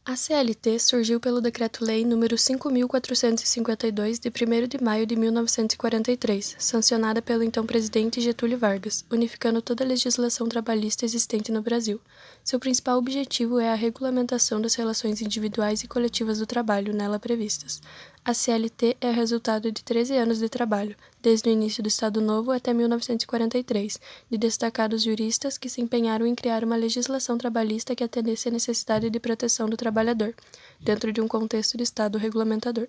A CLT surgiu pelo Decreto-Lei nº 5.452, de 1º de maio de 1943, sancionada pelo então presidente Getúlio Vargas, unificando toda a legislação trabalhista existente no Brasil. Seu principal objetivo é a regulamentação das relações individuais e coletivas do trabalho nela previstas. A CLT é resultado de 13 anos de trabalho, desde o início do Estado Novo até 1943, de destacados juristas que se empenharam em criar uma legislação trabalhista que atendesse à necessidade de proteção do trabalhador, dentro de um contexto de Estado regulamentador.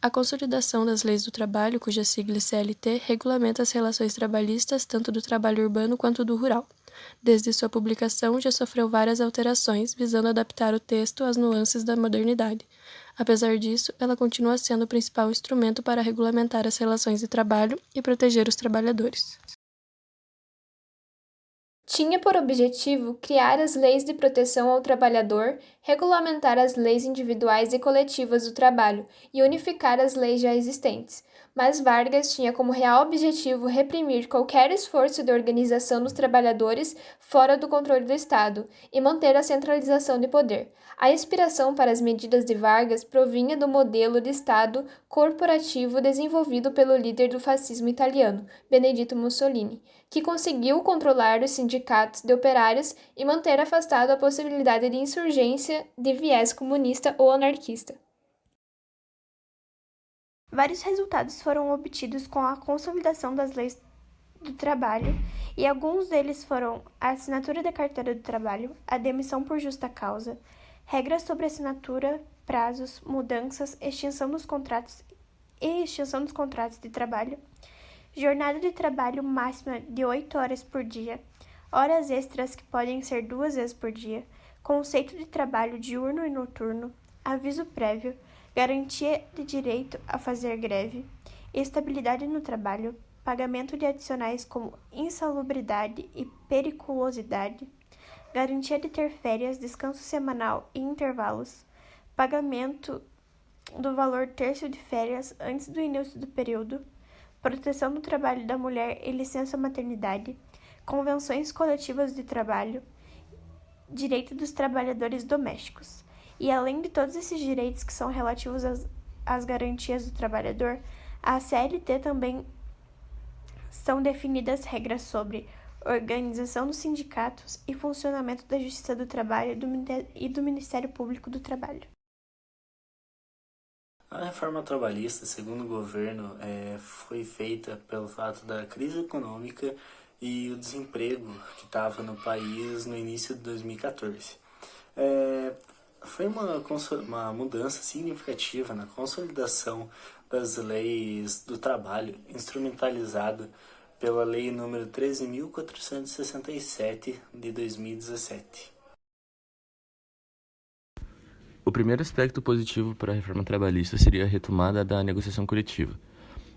A consolidação das leis do trabalho, cuja sigla é CLT, regulamenta as relações trabalhistas tanto do trabalho urbano quanto do rural. Desde sua publicação, já sofreu várias alterações, visando adaptar o texto às nuances da modernidade. Apesar disso, ela continua sendo o principal instrumento para regulamentar as relações de trabalho e proteger os trabalhadores. Tinha por objetivo criar as leis de proteção ao trabalhador, regulamentar as leis individuais e coletivas do trabalho e unificar as leis já existentes. Mas Vargas tinha como real objetivo reprimir qualquer esforço de organização dos trabalhadores fora do controle do Estado e manter a centralização de poder. A inspiração para as medidas de Vargas provinha do modelo de Estado corporativo desenvolvido pelo líder do fascismo italiano, Benedito Mussolini, que conseguiu controlar os sindicatos de operários e manter afastado a possibilidade de insurgência de viés comunista ou anarquista. Vários resultados foram obtidos com a consolidação das leis do trabalho, e alguns deles foram a assinatura da carteira do trabalho, a demissão por justa causa, regras sobre assinatura, prazos, mudanças, extinção dos contratos de trabalho, jornada de trabalho máxima de 8 horas por dia, horas extras que podem ser 2 vezes por dia, conceito de trabalho diurno e noturno, aviso prévio, garantia de direito a fazer greve, estabilidade no trabalho, pagamento de adicionais como insalubridade e periculosidade, garantia de ter férias, descanso semanal e intervalos, pagamento do valor terço de férias antes do início do período, proteção do trabalho da mulher e licença maternidade, convenções coletivas de trabalho, direito dos trabalhadores domésticos. E além de todos esses direitos que são relativos às garantias do trabalhador, a CLT também são definidas regras sobre organização dos sindicatos e funcionamento da Justiça do Trabalho e do Ministério Público do Trabalho. A reforma trabalhista, segundo o governo, foi feita pelo fato da crise econômica e o desemprego que estava no país no início de 2014. Foi uma mudança significativa na consolidação das leis do trabalho, instrumentalizada pela Lei nº 13.467 de 2017. O primeiro aspecto positivo para a reforma trabalhista seria a retomada da negociação coletiva.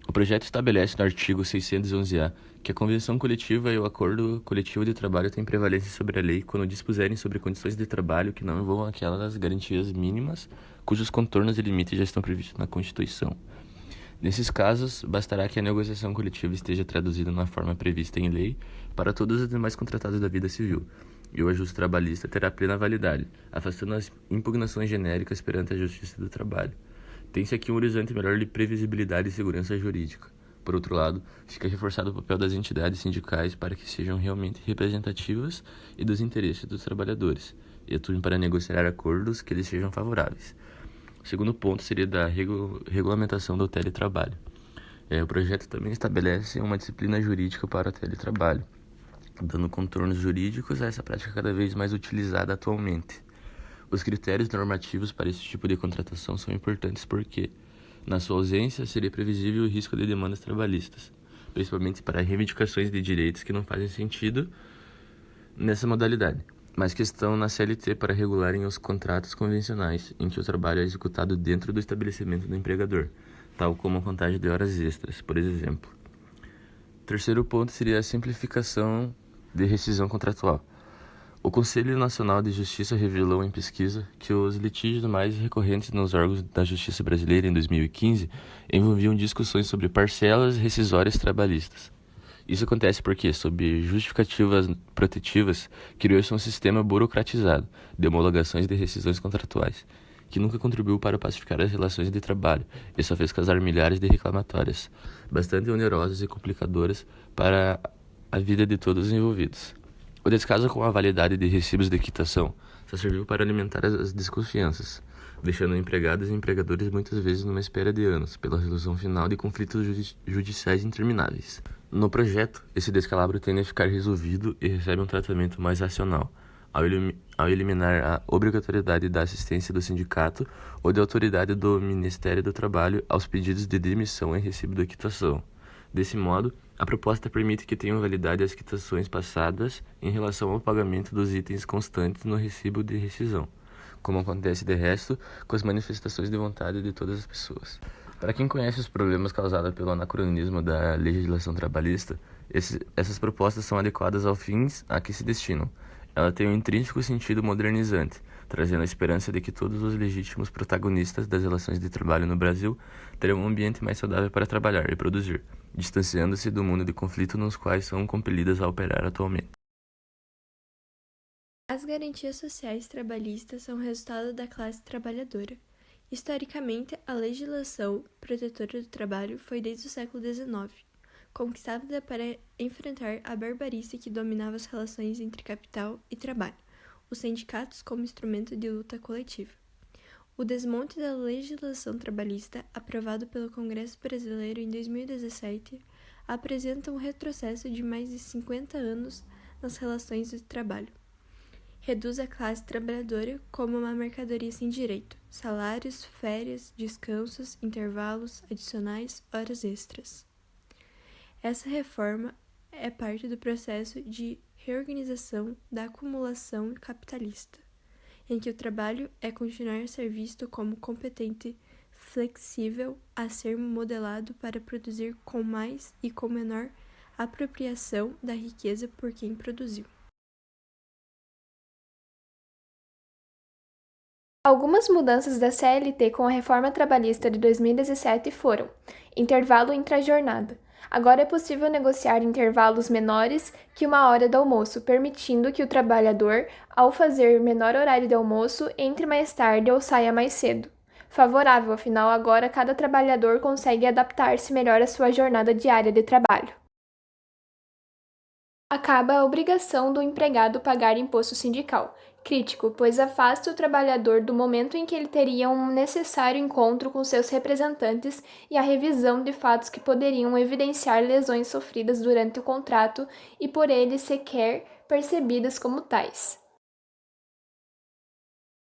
O projeto estabelece no artigo 611-A que a convenção coletiva e o acordo coletivo de trabalho têm prevalência sobre a lei quando dispuserem sobre condições de trabalho que não envolvam aquelas garantias mínimas cujos contornos e limites já estão previstos na Constituição. Nesses casos, bastará que a negociação coletiva esteja traduzida na forma prevista em lei para todos os demais contratados da vida civil, e o ajuste trabalhista terá plena validade, afastando as impugnações genéricas perante a Justiça do Trabalho. Tem-se aqui um horizonte melhor de previsibilidade e segurança jurídica. Por outro lado, fica reforçado o papel das entidades sindicais para que sejam realmente representativas e dos interesses dos trabalhadores, e atuem para negociar acordos que lhes sejam favoráveis. O segundo ponto seria da regulamentação do teletrabalho. O projeto também estabelece uma disciplina jurídica para o teletrabalho, dando contornos jurídicos a essa prática cada vez mais utilizada atualmente. Os critérios normativos para esse tipo de contratação são importantes porque, na sua ausência, seria previsível o risco de demandas trabalhistas, principalmente para reivindicações de direitos que não fazem sentido nessa modalidade, mas que estão na CLT para regularem os contratos convencionais em que o trabalho é executado dentro do estabelecimento do empregador, tal como a contagem de horas extras, por exemplo. O terceiro ponto seria a simplificação de rescisão contratual. O Conselho Nacional de Justiça revelou em pesquisa que os litígios mais recorrentes nos órgãos da Justiça brasileira em 2015 envolviam discussões sobre parcelas rescisórias trabalhistas. Isso acontece porque, sob justificativas protetivas, criou-se um sistema burocratizado de homologações de rescisões contratuais, que nunca contribuiu para pacificar as relações de trabalho e só fez causar milhares de reclamatórias, bastante onerosas e complicadoras para a vida de todos os envolvidos. O descaso com a validade de recibos de quitação só serviu para alimentar as desconfianças, deixando empregados e empregadores muitas vezes numa espera de anos pela resolução final de conflitos judiciais intermináveis. No projeto, esse descalabro tende a ficar resolvido e recebe um tratamento mais racional, ao eliminar a obrigatoriedade da assistência do sindicato ou da autoridade do Ministério do Trabalho aos pedidos de demissão e recibo da quitação. Desse modo, a proposta permite que tenham validade as quitações passadas em relação ao pagamento dos itens constantes no recibo de rescisão, como acontece de resto com as manifestações de vontade de todas as pessoas. Para quem conhece os problemas causados pelo anacronismo da legislação trabalhista, essas propostas são adequadas aos fins a que se destinam. Ela tem um intrínseco sentido modernizante, trazendo a esperança de que todos os legítimos protagonistas das relações de trabalho no Brasil terão um ambiente mais saudável para trabalhar e produzir, distanciando-se do mundo de conflito nos quais são compelidas a operar atualmente. As garantias sociais trabalhistas são resultado da classe trabalhadora. Historicamente, a legislação protetora do trabalho foi desde o século XIX, conquistada para enfrentar a barbarice que dominava as relações entre capital e trabalho, os sindicatos como instrumento de luta coletiva. O desmonte da legislação trabalhista, aprovado pelo Congresso Brasileiro em 2017, apresenta um retrocesso de mais de 50 anos nas relações de trabalho. Reduz a classe trabalhadora como uma mercadoria sem direito, salários, férias, descansos, intervalos adicionais, horas extras. Essa reforma é parte do processo de reorganização da acumulação capitalista, em que o trabalho é continuar a ser visto como competente, flexível, a ser modelado para produzir com mais e com menor apropriação da riqueza por quem produziu. Algumas mudanças da CLT com a reforma trabalhista de 2017 foram: intervalo intra-jornada. Agora é possível negociar intervalos menores que 1 hora do almoço, permitindo que o trabalhador, ao fazer menor horário de almoço, entre mais tarde ou saia mais cedo. Favorável, afinal, agora cada trabalhador consegue adaptar-se melhor à sua jornada diária de trabalho. Acaba a obrigação do empregado pagar imposto sindical. Crítico, pois afasta o trabalhador do momento em que ele teria um necessário encontro com seus representantes e a revisão de fatos que poderiam evidenciar lesões sofridas durante o contrato e por ele sequer percebidas como tais.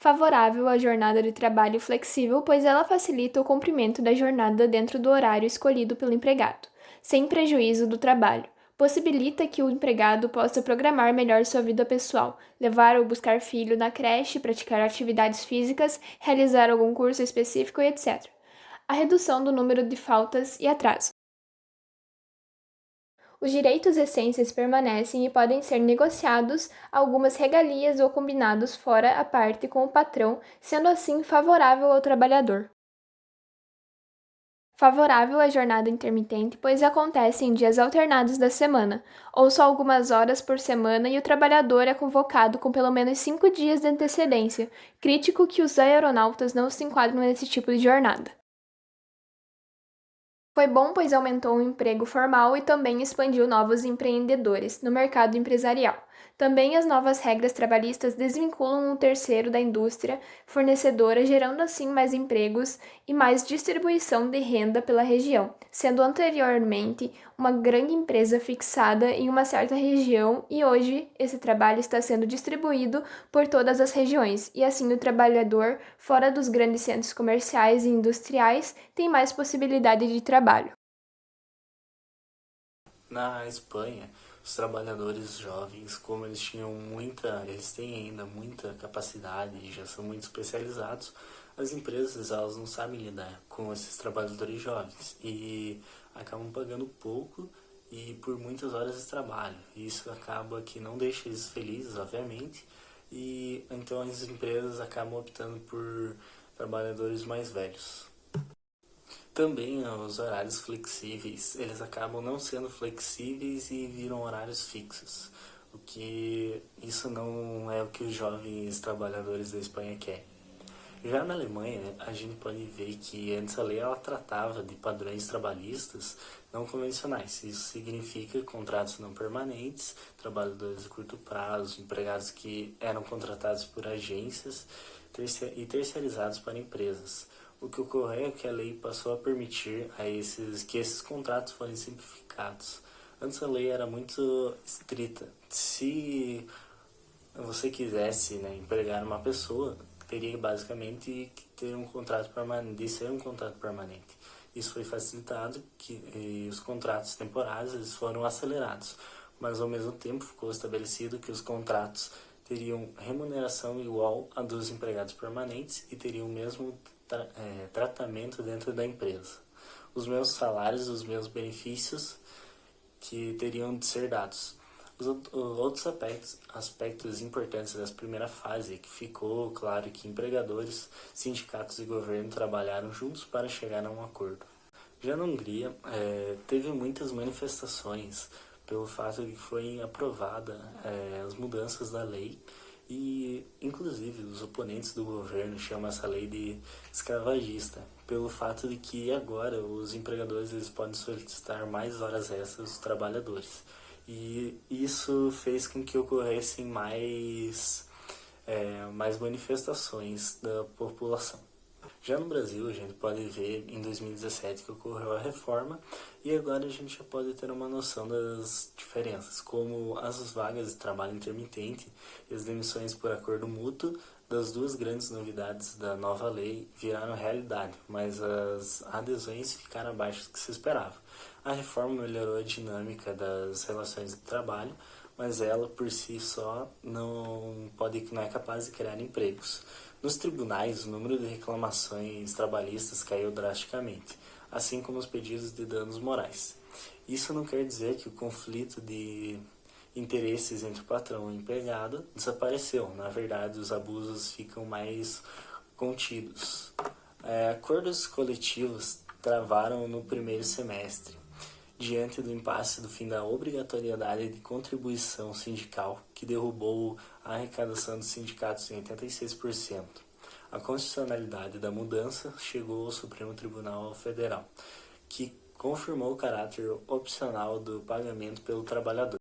Favorável à jornada de trabalho flexível, pois ela facilita o cumprimento da jornada dentro do horário escolhido pelo empregado, sem prejuízo do trabalho. Possibilita que o empregado possa programar melhor sua vida pessoal, levar ou buscar filho na creche, praticar atividades físicas, realizar algum curso específico e etc. A redução do número de faltas e atraso. Os direitos essências permanecem e podem ser negociados, algumas regalias ou combinados fora a parte com o patrão, sendo assim favorável ao trabalhador. Favorável à jornada intermitente, pois acontece em dias alternados da semana, ou só algumas horas por semana e o trabalhador é convocado com pelo menos 5 dias de antecedência. Crítico que os aeronautas não se enquadram nesse tipo de jornada. Foi bom, pois aumentou o emprego formal e também expandiu novos empreendedores no mercado empresarial. Também as novas regras trabalhistas desvinculam um terceiro da indústria fornecedora, gerando assim mais empregos e mais distribuição de renda pela região, sendo anteriormente uma grande empresa fixada em uma certa região e hoje esse trabalho está sendo distribuído por todas as regiões e assim o trabalhador fora dos grandes centros comerciais e industriais tem mais possibilidade de trabalho. Na Espanha, os trabalhadores jovens, como eles têm ainda muita capacidade e já são muito especializados, as empresas elas não sabem lidar com esses trabalhadores jovens e acabam pagando pouco e por muitas horas de trabalho. Isso acaba que não deixa eles felizes, obviamente, e então as empresas acabam optando por trabalhadores mais velhos. Também os horários flexíveis, eles acabam não sendo flexíveis e viram horários fixos, o que isso não é o que os jovens trabalhadores da Espanha querem. Já na Alemanha, a gente pode ver que antes a lei ela tratava de padrões trabalhistas não convencionais. Isso significa contratos não permanentes, trabalhadores de curto prazo, empregados que eram contratados por agências e terceirizados para empresas. O que ocorreu é que a lei passou a permitir que esses contratos fossem simplificados. Antes a lei era muito estrita. Se você quisesse, empregar uma pessoa, teria basicamente que ter um contrato permanente, ser um contrato permanente. Isso foi facilitado e os contratos temporários eles foram acelerados, mas ao mesmo tempo ficou estabelecido que os contratos teriam remuneração igual a dos empregados permanentes e teriam o mesmo tratamento dentro da empresa. Os mesmos salários, os mesmos benefícios que teriam de ser dados. Os outros aspectos importantes dessa primeira fase é que ficou claro que empregadores, sindicatos e governo trabalharam juntos para chegar a um acordo. Já na Hungria, teve muitas manifestações pelo fato de que foi aprovada as mudanças da lei e, inclusive, os oponentes do governo chamam essa lei de escravagista, pelo fato de que agora os empregadores eles podem solicitar mais horas extras dos trabalhadores. E isso fez com que ocorressem mais manifestações da população. Já no Brasil, a gente pode ver em 2017 que ocorreu a reforma e agora a gente já pode ter uma noção das diferenças, como as vagas de trabalho intermitente e as demissões por acordo mútuo. Das duas grandes novidades da nova lei viraram realidade, mas as adesões ficaram abaixo do que se esperava. A reforma melhorou a dinâmica das relações de trabalho, mas ela por si só não é capaz de criar empregos. Nos tribunais, o número de reclamações trabalhistas caiu drasticamente, assim como os pedidos de danos morais. Isso não quer dizer que o conflito de interesses entre o patrão e o empregado desapareceu. Na verdade, os abusos ficam mais contidos. Acordos coletivos travaram no primeiro semestre, diante do impasse do fim da obrigatoriedade de contribuição sindical, que derrubou a arrecadação dos sindicatos em 86%. A constitucionalidade da mudança chegou ao Supremo Tribunal Federal, que confirmou o caráter opcional do pagamento pelo trabalhador.